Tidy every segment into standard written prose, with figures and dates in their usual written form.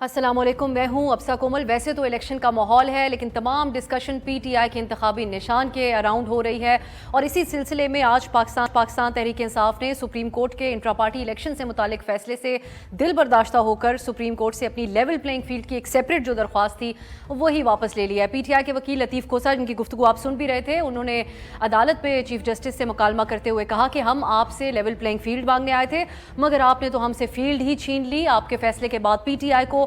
السلام علیکم، میں ہوں ابسا کومل۔ ویسے تو الیکشن کا ماحول ہے لیکن تمام ڈسکشن پی ٹی آئی کے انتخابی نشان کے اراؤنڈ ہو رہی ہے، اور اسی سلسلے میں آج پاکستان تحریک انصاف نے سپریم کورٹ کے انٹرا پارٹی الیکشن سے متعلق فیصلے سے دل برداشتہ ہو کر سپریم کورٹ سے اپنی لیول پلینگ فیلڈ کی ایک سیپریٹ جو درخواست تھی وہی واپس لے لیا ہے۔ پی ٹی آئی کے وکیل لطیف کھوسہ، جن کی گفتگو آپ سن بھی رہے تھے، انہوں نے عدالت پہ چیف جسٹس سے مکالمہ کرتے ہوئے کہا کہ ہم آپ سے لیول پلینگ فیلڈ مانگنے آئے تھے مگر آپ نے تو ہم سے فیلڈ ہی چھین لی۔ آپ کے فیصلے کے بعد پی ٹی آئی کو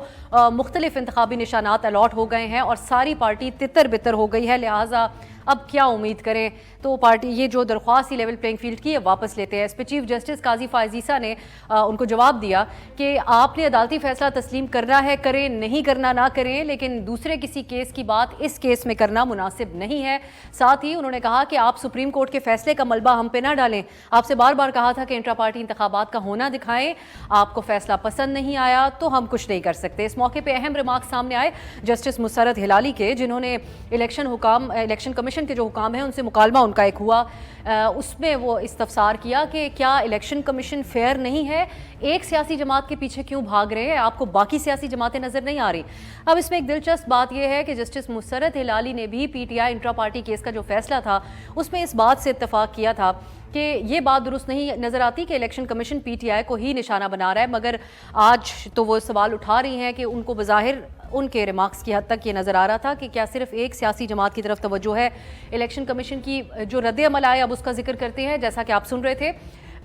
مختلف انتخابی نشانات الاٹ ہو گئے ہیں اور ساری پارٹی تتر بتر ہو گئی ہے، لہٰذا اب کیا امید کریں؟ تو پارٹی یہ جو درخواست لیول پلینگ فیلڈ کی ہے واپس لیتے ہیں۔ اس پہ چیف جسٹس قاضی فائز عیسیٰ نے ان کو جواب دیا کہ آپ نے عدالتی فیصلہ تسلیم کرنا ہے کریں، نہیں کرنا نہ کریں، لیکن دوسرے کسی کیس کی بات اس کیس میں کرنا مناسب نہیں ہے۔ ساتھ ہی انہوں نے کہا کہ آپ سپریم کورٹ کے فیصلے کا ملبہ ہم پہ نہ ڈالیں، آپ سے بار بار کہا تھا کہ انٹرا پارٹی انتخابات کا ہونا دکھائیں، آپ کو فیصلہ پسند نہیں آیا تو ہم کچھ نہیں کر سکتے۔ اس موقع پہ اہم ریمارک سامنے آئے جسٹس مسرت ہلالی کے، جنہوں نے الیکشن کمیشن کے جو حکام ہیں ان سے مکالمہ ان کا ایک ہوا، اس میں وہ استفسار کیا کہ کیا الیکشن کمیشن فیئر نہیں ہے، ایک سیاسی جماعت کے پیچھے کیوں بھاگ رہے ہیں، آپ کو باقی سیاسی جماعتیں نظر نہیں آ رہی؟ اب اس میں ایک دلچسپ بات یہ ہے کہ جسٹس مسرت ہلالی نے بھی P T I intra party case کا جو فیصلہ تھا اس میں اس بات سے اتفاق کیا تھا کہ یہ بات درست نہیں نظر آتی کہ election commission P T I کو ہی نشانہ بنا رہا ہے، مگر آج تو وہ سوال اٹھا رہی ہیں کہ ان کو بظاہر ان کے ریمارکس کی حد تک یہ نظر آ رہا تھا کہ کیا صرف ایک سیاسی جماعت کی طرف توجہ ہے۔ الیکشن کمیشن کی جو رد عمل آئے اب اس کا ذکر کرتے ہیں، جیسا کہ آپ سن رہے تھے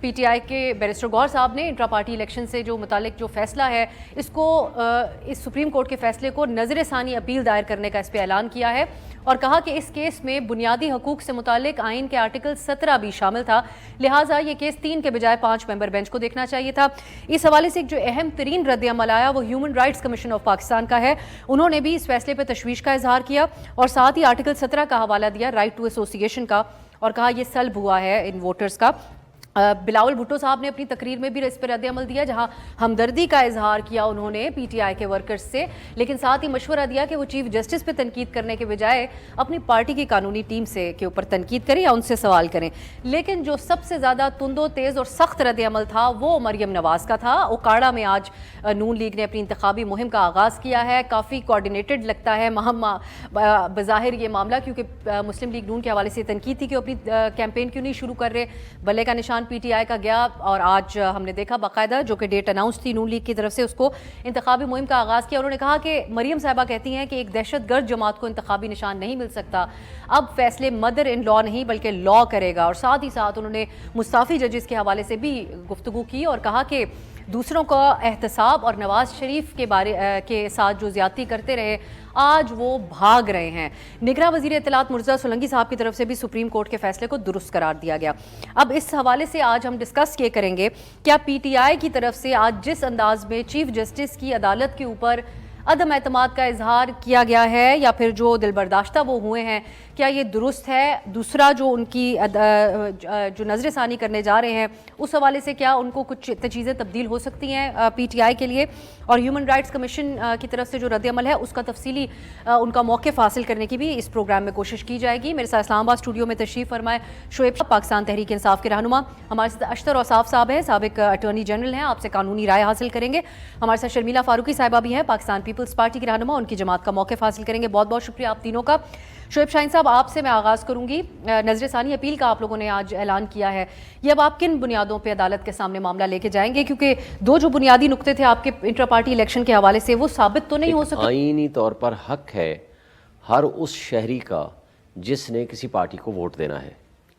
پی ٹی آئی کے بیرسٹر گور صاحب نے انٹرا پارٹی الیکشن سے جو متعلق جو فیصلہ ہے اس کو اس سپریم کورٹ کے فیصلے کو نظر ثانی اپیل دائر کرنے کا اس پہ اعلان کیا ہے، اور کہا کہ اس کیس میں بنیادی حقوق سے متعلق آئین کے آرٹیکل 17 بھی شامل تھا، لہٰذا یہ کیس 3 کے بجائے 5 ممبر بینچ کو دیکھنا چاہیے تھا۔ اس حوالے سے ایک جو اہم ترین رد عمل آیا وہ human rights commission of Pakistan کا ہے، انہوں نے بھی اس فیصلے پہ تشویش کا اظہار کیا اور ساتھ ہی آرٹیکل 17 کا حوالہ دیا رائٹ ٹو ایسوسیشن کا، اور کہا یہ سلب ہوا ہے ان ووٹرز کا۔ بلاول بھٹو صاحب نے اپنی تقریر میں بھی اس پر رد عمل دیا، جہاں ہمدردی کا اظہار کیا انہوں نے پی ٹی آئی کے ورکرز سے، لیکن ساتھ ہی مشورہ دیا کہ وہ چیف جسٹس پہ تنقید کرنے کے بجائے اپنی پارٹی کی قانونی ٹیم سے کے اوپر تنقید کریں یا ان سے سوال کریں۔ لیکن جو سب سے زیادہ تند و تیز اور سخت رد عمل تھا وہ مریم نواز کا تھا۔ اوکاڑا میں آج نون لیگ نے اپنی انتخابی مہم کا آغاز کیا ہے، کافی کوارڈینیٹڈ لگتا ہے بظاہر یہ معاملہ، کیونکہ مسلم لیگ نون کے حوالے سے تنقید تھی کہ اپنی کیمپین کیوں نہیں شروع کر رہے۔ بلے کا نشان پی ٹی آئی کا گیا اور آج ہم نے دیکھا باقاعدہ جو کہ ڈیٹ اناؤنس تھی نون لیگ کی طرف سے اس کو انتخابی مہم کا آغاز کیا۔ انہوں نے کہا کہ مریم صاحبہ کہتی ہیں کہ ایک دہشت گرد جماعت کو انتخابی نشان نہیں مل سکتا، اب فیصلے مدر ان لا نہیں بلکہ لا کرے گا، اور ساتھ ہی ساتھ انہوں نے مستعفی ججز کے حوالے سے بھی گفتگو کی اور کہا کہ دوسروں کا احتساب اور نواز شریف کے ساتھ جو زیادتی کرتے رہے آج وہ بھاگ رہے ہیں۔ نگراں وزیر اطلاعات مرتضیٰ سولنگی صاحب کی طرف سے بھی سپریم کورٹ کے فیصلے کو درست قرار دیا گیا۔ اب اس حوالے سے آج ہم ڈسکس یہ کریں گے کیا پی ٹی آئی کی طرف سے آج جس انداز میں چیف جسٹس کی عدالت کے اوپر عدم اعتماد کا اظہار کیا گیا ہے یا پھر جو دل برداشتہ وہ ہوئے ہیں، کیا یہ درست ہے؟ دوسرا جو ان کی جو نظر ثانی کرنے جا رہے ہیں اس حوالے سے کیا ان کو کچھ چیزیں تبدیل ہو سکتی ہیں پی ٹی آئی کے لیے؟ اور ہیومن رائٹس کمیشن کی طرف سے جو رد عمل ہے اس کا تفصیلی ان کا موقف حاصل کرنے کی بھی اس پروگرام میں کوشش کی جائے گی۔ میرے ساتھ اسلام آباد اسٹوڈیو میں تشریف فرمائے شعیب صاحب، پاکستان تحریک انصاف کے رہنما، ہمارے ساتھ اشتر اوصاف صاحب ہیں، سابق اٹارنی جنرل ہیں، آپ سے قانونی رائے حاصل کریں گے۔ ہمارے ساتھ شرمیلا فاروقی صاحبہ بھی ہیں، پاکستان پیپلز پارٹی کی رہنما، ان کی جماعت کا موقف حاصل کریں گے۔ بہت بہت شکریہ آپ تینوں کا۔ شعیب شاہین صاحب، آپ سے میں آغاز کروں گی۔ نظر ثانی اپیل کا آپ لوگوں نے آج اعلان کیا ہے، یہ اب آپ کن بنیادوں پہ عدالت کے سامنے معاملہ لے کے جائیں گے؟ کیونکہ دو جو بنیادی نقطے تھے آپ کے انٹرا پارٹی الیکشن کے حوالے سے وہ ثابت تو نہیں ہو سکتے۔ آئینی طور پر حق ہے ہر اس شہری کا جس نے کسی پارٹی کو ووٹ دینا ہے،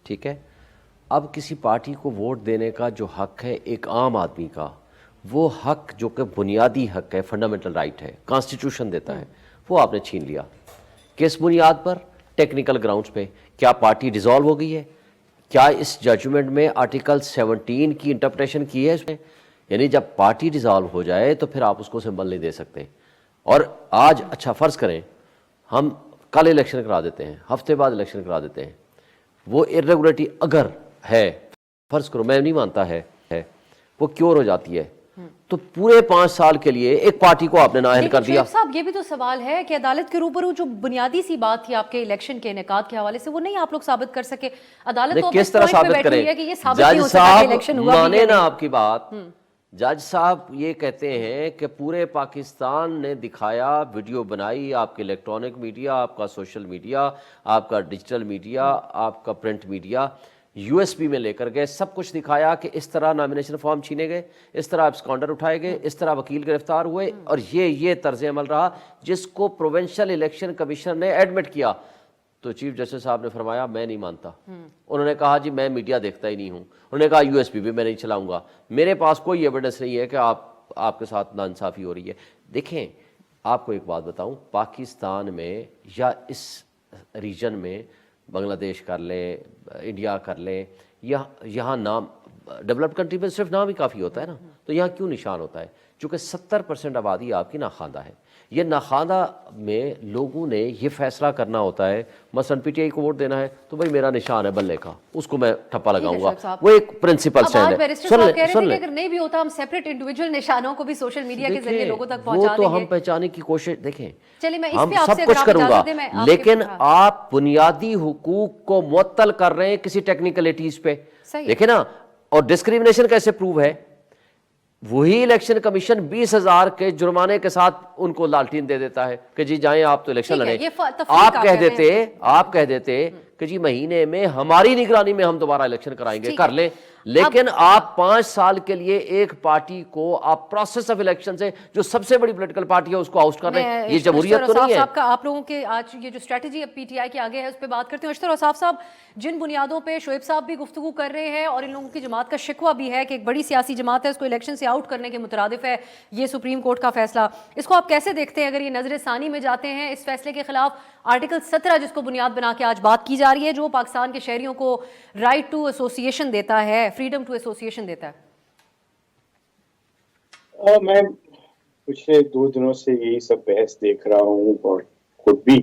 ٹھیک ہے؟ اب کسی پارٹی کو ووٹ دینے کا جو حق ہے ایک عام آدمی کا، وہ حق جو کہ بنیادی حق ہے، فنڈامنٹل رائٹ ہے، کانسٹیٹیوشن دیتا ہے، وہ آپ نے چھین لیا۔ کس بنیاد پر؟ ٹیکنیکل گراؤنڈز پہ۔ کیا پارٹی ڈیزالو ہو گئی ہے؟ کیا اس ججمنٹ میں آرٹیکل 17 کی انٹرپریشن کی ہے اس میں؟ یعنی جب پارٹی ڈیزالو ہو جائے تو پھر آپ اس کو سمبل نہیں دے سکتے۔ اور آج اچھا فرض کریں ہم کل الیکشن کرا دیتے ہیں، ہفتے بعد الیکشن کرا دیتے ہیں، وہ ارریگولیٹی اگر ہے، فرض کرو میں نہیں مانتا ہے وہ کیور ہو جاتی ہے، تو پورے 5 سال کے لیے ایک پارٹی کو آپ نے نااہل کر دیا۔ صاحب یہ بھی تو سوال ہے کہ عدالت کے روبرو جو بنیادی سی بات تھی آپ کے الیکشن کے انعقاد کے حوالے سے وہ نہیں آپ لوگ ثابت کر سکے۔ عدالت تو کس طرح ثابت کریں؟ کہ یہ ثابت نہیں ہو سکتا کہ الیکشن ہوا مانے نا آپ کی بات، جج صاحب یہ کہتے ہیں کہ پورے پاکستان نے دکھایا، ویڈیو بنائی، آپ کے الیکٹرانک میڈیا، آپ کا سوشل میڈیا، آپ کا ڈیجیٹل میڈیا، آپ کا print media, U S B میں لے کر گئے، سب کچھ دکھایا کہ اس طرح نامینیشن فارم چھینے گئے، اس طرح ایبسکانڈر اٹھائے گئے، اس طرح وکیل گرفتار ہوئے، اور یہ طرز عمل رہا جس کو پروونشل الیکشن کمیشن نے ایڈمٹ کیا۔ تو چیف جسٹس صاحب نے فرمایا میں نہیں مانتا۔ انہوں نے کہا جی میں میڈیا دیکھتا ہی نہیں ہوں، انہوں نے کہا یو ایس پی بھی میں نہیں چلاؤں گا، میرے پاس کوئی ایویڈنس نہیں ہے کہ آپ کے ساتھ ناانصافی ہو رہی ہے۔ دیکھیں آپ کو ایک بات بتاؤں، پاکستان میں یا اس ریجن میں، بنگلہ دیش کر لیں، انڈیا کر لیں، یہاں نام ڈیولپڈ کنٹری میں صرف نام ہی کافی ہوتا ہے نا، تو یہاں کیوں نشان ہوتا ہے؟ چونکہ 70% آبادی آپ کی ناخواندہ ہے۔ یہ ناخواندہ میں لوگوں نے یہ فیصلہ کرنا ہوتا ہے، مثلا پی ٹی آئی کو ووٹ دینا ہے تو بھائی میرا نشان ہے بلے کا، اس کو میں ٹھپا لگاؤں گا، وہ ایک پرنسپل اب سینڈ آج ہے۔ بیرسٹر سن صاحب لیں کہہ رہے سن تھے کہ لیں اگر نہیں بھی ہوتا ہم سیپریٹ انڈیویجول نشانوں کو بھی سوشل میڈیا کے ذریعے لوگوں تک وہ پہنچا تو دیں ہم گے۔ پہچانے کی کوشش، دیکھیں چلیے میں اس ہم پہ آپ سب سے کچھ اگر آپ کروں گا، اجازت دیں میں آپ لیکن ہاں آپ بنیادی حقوق کو معطل کر رہے ہیں کسی ٹیکنیکلٹیز پہ۔ صحیح دیکھیں نا، اور ڈسکریمنیشن کیسے پروو ہے؟ وہی الیکشن کمیشن 20,000 کے جرمانے کے ساتھ ان کو لالٹین دے دیتا ہے کہ جی جائیں آپ تو الیکشن ٹھیک ہے، لڑیں۔ یہ تفریق آپ کہہ دیتے کہ جی مہینے میں ہماری نگرانی میں ہم دوبارہ الیکشن کرائیں گے، کر لیں، لیکن آپ 5 سال کے لیے ایک پارٹی کو آپ پروسیس آف الیکشن سے، جو سب سے بڑی پولیٹیکل پارٹی ہے، اس کو آؤٹ کر رہے ہیں۔ یہ جمہوریت تو نہیں ہے۔ صاحب کا آپ لوگوں کے آج یہ جو اسٹریٹجی اب پی ٹی آئی کے آگے ہے اس پہ بات کرتے ہیں۔ اشتر اوصاف صاحب، جن بنیادوں پہ شعیب صاحب بھی گفتگو کر رہے ہیں اور ان لوگوں کی جماعت کا شکوہ بھی ہے کہ ایک بڑی سیاسی جماعت ہے، اس کو الیکشن سے آؤٹ کرنے کے مترادف ہے یہ سپریم کورٹ کا فیصلہ، اس کو آپ کیسے دیکھتے ہیں؟ اگر یہ نظر ثانی میں جاتے ہیں اس فیصلے کے خلاف، آرٹیکل 17 جس کو بنیاد بنا کے آج بات کی جا رہی ہے، جو پاکستان کے شہریوں کو رائٹ ٹو ایسوسیشن دیتا ہے، فریڈم ٹو ایسوسیشن دیتا ہے۔ میں پچھلے 2 دنوں سے یہی سب بحث دیکھ رہا ہوں اور خود بھی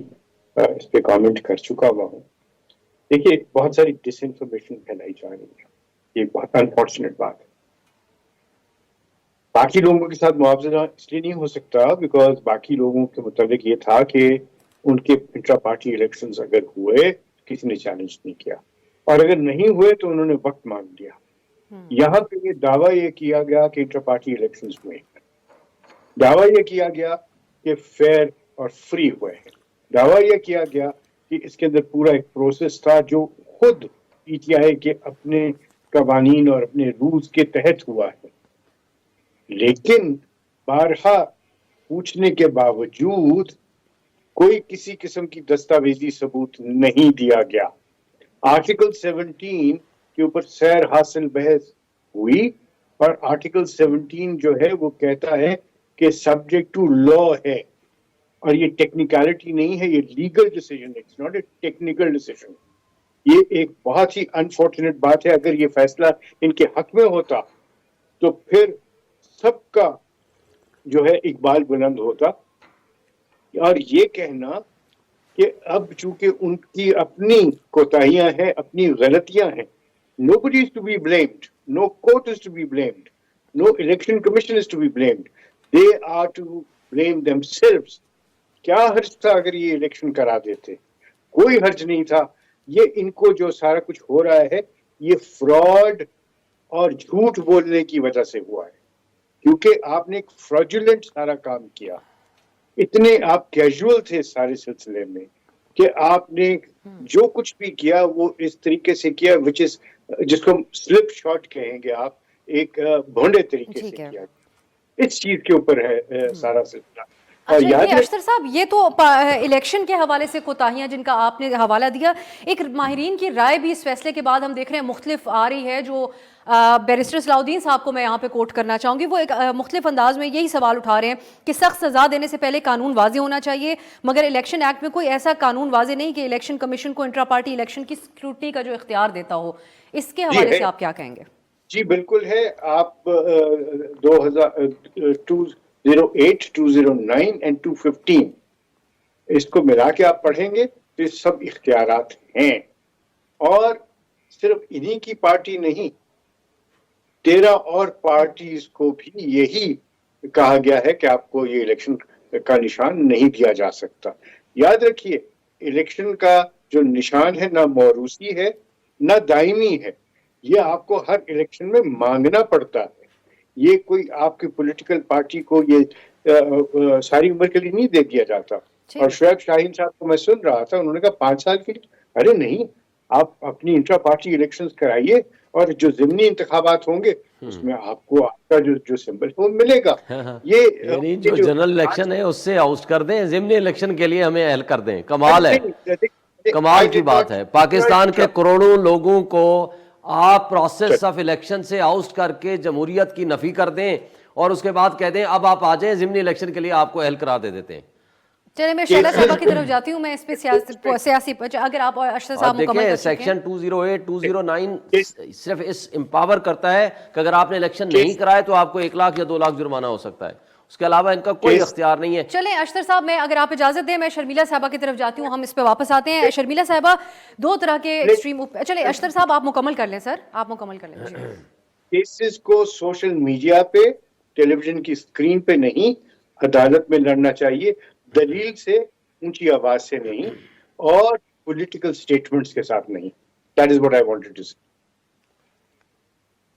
اس پہ کامنٹ کر چکا ہوا ہوں۔ دیکھیے بہت ساری ڈس انفارمیشن پھیلائی جا رہی ہے، یہ بہت انفارچونیٹ بات ہے۔ باقی لوگوں کے ساتھ معاوضہ اس لیے نہیں ہو سکتا بیکاز باقی لوگوں کے متعلق یہ تھا کہ ان کے انٹرا پارٹی الیکشنز اگر ہوئے کسی نے چیلنج نہیں کیا، اور اگر نہیں ہوئے تو انہوں نے وقت مانگ لیا۔ یہاں پہ یہ دعویٰ یہ کیا گیا کہ انٹر پارٹی الیکشنز ہوئے، دعویٰ یہ کیا گیا کہ فیئر اور فری ہوئے ہیں، دعویٰ یہ کیا گیا کہ اس کے اندر پورا ایک پروسیس تھا جو خود پی ٹی آئی کے اپنے قوانین اور اپنے رولز کے تحت ہوا ہے۔ لیکن بارہا پوچھنے کے باوجود کوئی کسی قسم کی دستاویزی ثبوت نہیں دیا گیا۔ آرٹیکل 17 کے اوپر سیر حاصل بحث ہوئی، اور آرٹیکل 17 جو ہے وہ کہتا ہے کہ سبجیکٹ ٹو لا ہے، اور یہ ٹیکنیکلٹی نہیں ہے، یہ لیگل ڈیسیژن ہے، it's not a technical decision. یہ ایک بہت ہی انفارچونیٹ بات ہے۔ اگر یہ فیصلہ ان کے حق میں ہوتا تو پھر سب کا جو ہے اقبال بلند ہوتا، اور یہ کہنا کہ اب چونکہ ان کی اپنی کوتاہیاں ہیں، اپنی غلطیاں ہیں، nobody is to be blamed, no court is to be blamed, no election commission is to be blamed, they are to blame themselves۔ کیا حرج تھا اگر یہ الیکشن کرا دیتے؟ کوئی حرج نہیں تھا۔ یہ ان کو جو سارا کچھ ہو رہا ہے یہ فراڈ اور جھوٹ بولنے کی وجہ سے ہوا ہے، کیونکہ آپ نے ایک فراڈولنٹ سارا کام کیا، اتنے آپ کیجول تھے سارے سلسلے میں کہ آپ نے جو کچھ بھی کیا وہ اس طریقے سے کیا جس کو سلپ شاٹ کہیں گے آپ، ایک بھونڈے طریقے سے کیا۔ اس چیز کے اوپر ہے سارا سلسلہ۔ اچھا یہ اشتر صاحب، یہ تو الیکشن کے حوالے سے کوتاہیاں جن کا آپ نے حوالہ دیا، ایک ماہرین کی رائے بھی اس فیصلے کے بعد ہم دیکھ رہے ہیں مختلف آ رہی ہے، جو بیرسٹر صلاح الدین صاحب کو میں یہاں پہ کوٹ کرنا چاہوں گی۔ وہ ایک مختلف انداز میں یہی سوال اٹھا رہے ہیں کہ سخت سزا دینے سے پہلے قانون واضح ہونا چاہیے، مگر الیکشن ایکٹ میں کوئی ایسا قانون واضح نہیں کہ الیکشن کمیشن کو انٹرا پارٹی الیکشن کی اسکروٹنی کا جو اختیار دیتا ہو۔ اس کے حوالے سے آپ کیا کہیں گے؟ جی بالکل ہے۔ آپ 2008 2009 and 2015 اس کو ملا کے آپ پڑھیں گے تو یہ سب اختیارات ہیں، اور صرف انہی کی پارٹی نہیں، 13 اور پارٹیز کو بھی یہی کہا گیا ہے کہ آپ کو یہ الیکشن کا نشان نہیں دیا جا سکتا۔ یاد رکھیے الیکشن کا جو نشان ہے نہ موروثی ہے نہ دائمی ہے، یہ آپ کو ہر الیکشن میں مانگنا پڑتا ہے۔ یہ کوئی آپ کی پولیٹیکل پارٹی کو یہ ساری عمر کے لیے نہیں دے دیا جاتا. اور شعیب شاہین صاحب کو میں سن رہا تھا, انہوں نے کہا 5 سال کے لیے. ارے نہیں, آپ اپنی انٹرا پارٹی الیکشن کرائیے اور جو ضمنی انتخابات ہوں گے اس میں آپ کو آپ کا جو سمبل ہے وہ ملے گا. یعنی جو جنرل الیکشن ہے اس سے آؤٹ کر دیں, ضمنی الیکشن کے لیے ہمیں اہل کر دیں. کمال ہے, کمال کی بات ہے. پاکستان کے کروڑوں لوگوں کو آپ پروسیس آف الیکشن سے آؤٹ کر کے جمہوریت کی نفی کر دیں اور اس کے بعد کہہ دیں اب آپ آ جائیں ضمنی الیکشن کے لیے آپ کو اہل کرا دے دیتے ہیں. چلے میں شیلا صاحبہ کی طرف جاتی ہوں. میں اس پہ سیاسی اگر آپ اشرف صاحب مکمل دیکھیں کر سیکشن 208 209 صرف اس امپاور کرتا ہے کہ اگر آپ نے الیکشن نہیں کرائے تو آپ کو 1 لاکھ یا 2 لاکھ جرمانہ ہو سکتا ہے. اس کے علاوہ ان کا کوئی اختیار نہیں ہے. چلیں اشتر صاحب, میں اگر آپ اجازت دیں میں شرمیلا صاحبہ کی طرف جاتی ہوں, ہم اس پہ واپس آتے ہیں. شرمیلا صاحبہ, 2 طرح کے ایکسٹریم, چلیں اشتر صاحب آپ مکمل کر لیں. سر آپ مکمل کر لیں. کیسز کو سوشل میڈیا پہ, ٹیلی ویژن کی اسکرین پہ نہیں, عدالت میں لڑنا چاہیے, دلیل سے, اونچی آواز سے نہیں, اور پولیٹیکل سٹیٹمنٹس کے ساتھ نہیں. That is what I wanted to say.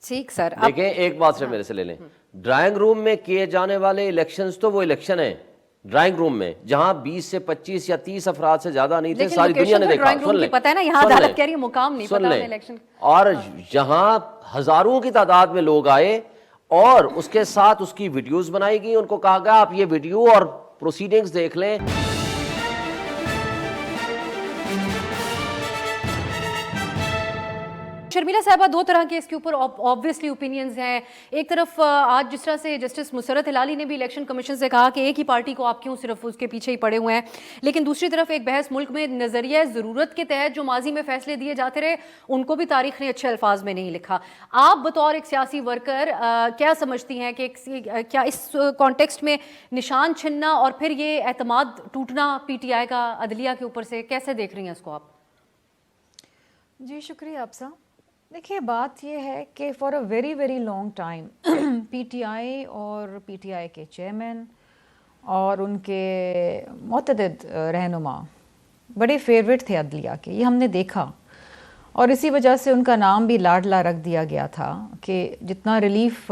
ٹھیک سر, دیکھیں ایک بات سے میرے سے لے لیں, ڈرائنگ روم میں کیے جانے والے الیکشنز تو وہ الیکشن ہیں ڈرائنگ روم میں, جہاں 20 سے 25 یا 30 افراد سے زیادہ نہیں تھے. ساری دنیا نے دیکھا. سن لیں, پتہ ہے نا یہاں عدالت کہہ رہی ہے مقام نہیں پتہ الیکشن, اور جہاں ہزاروں کی تعداد میں لوگ آئے اور اس کے ساتھ اس کی ویڈیوز بنائی گئی, ان کو کہا گیا آپ یہ ویڈیو اور پروسیڈنگز دیکھ لیں. شرمیلا صاحبہ, 2 طرح کے اس کے اوپر آبویسلی اوپینینز ہیں. ایک طرف آج جس طرح سے جسٹس مسرت ہلالی نے بھی الیکشن کمیشن سے کہا کہ ایک ہی پارٹی کو آپ کیوں صرف اس کے پیچھے ہی پڑے ہوئے ہیں, لیکن دوسری طرف ایک بحث ملک میں نظریہ ضرورت کے تحت جو ماضی میں فیصلے دیے جاتے رہے ان کو بھی تاریخ نے اچھے الفاظ میں نہیں لکھا. آپ بطور ایک سیاسی ورکر کیا سمجھتی ہیں کہ کیا اس کانٹیکسٹ میں نشان چھننا اور پھر یہ اعتماد ٹوٹنا پی ٹی آئی کا عدلیہ کے اوپر سے, کیسے دیکھ رہی ہیں اس کو آپ؟ جی شکریہ افسا. دیکھیے بات یہ ہے کہ for a very very long time P T I اور پی ٹی آئی کے چیئرمین اور ان کے متعدد رہنما بڑے فیوریٹ تھے عدلیہ کے, یہ ہم نے دیکھا, اور اسی وجہ سے ان کا نام بھی لاڈلا رکھ دیا گیا تھا کہ جتنا ریلیف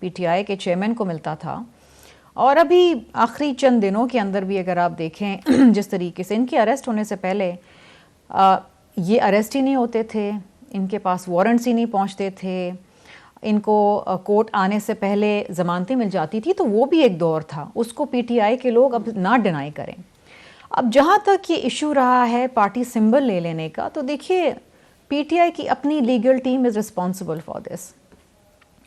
پی ٹی آئی کے چیئرمین کو ملتا تھا. اور ابھی آخری چند دنوں کے اندر بھی اگر آپ دیکھیں جس طریقے سے ان کے اریسٹ ہونے سے پہلے یہ اریسٹ ہی نہیں ہوتے تھے, ان کے پاس وارنٹس ہی نہیں پہنچتے تھے, ان کو کورٹ آنے سے پہلے ضمانتیں مل جاتی تھی, تو وہ بھی ایک دور تھا, اس کو پی ٹی آئی کے لوگ اب نہ ڈینائی کریں. اب جہاں تک یہ ایشو رہا ہے پارٹی سمبل لے لینے کا, تو دیکھیے پی ٹی آئی کی اپنی legal team is responsible for this,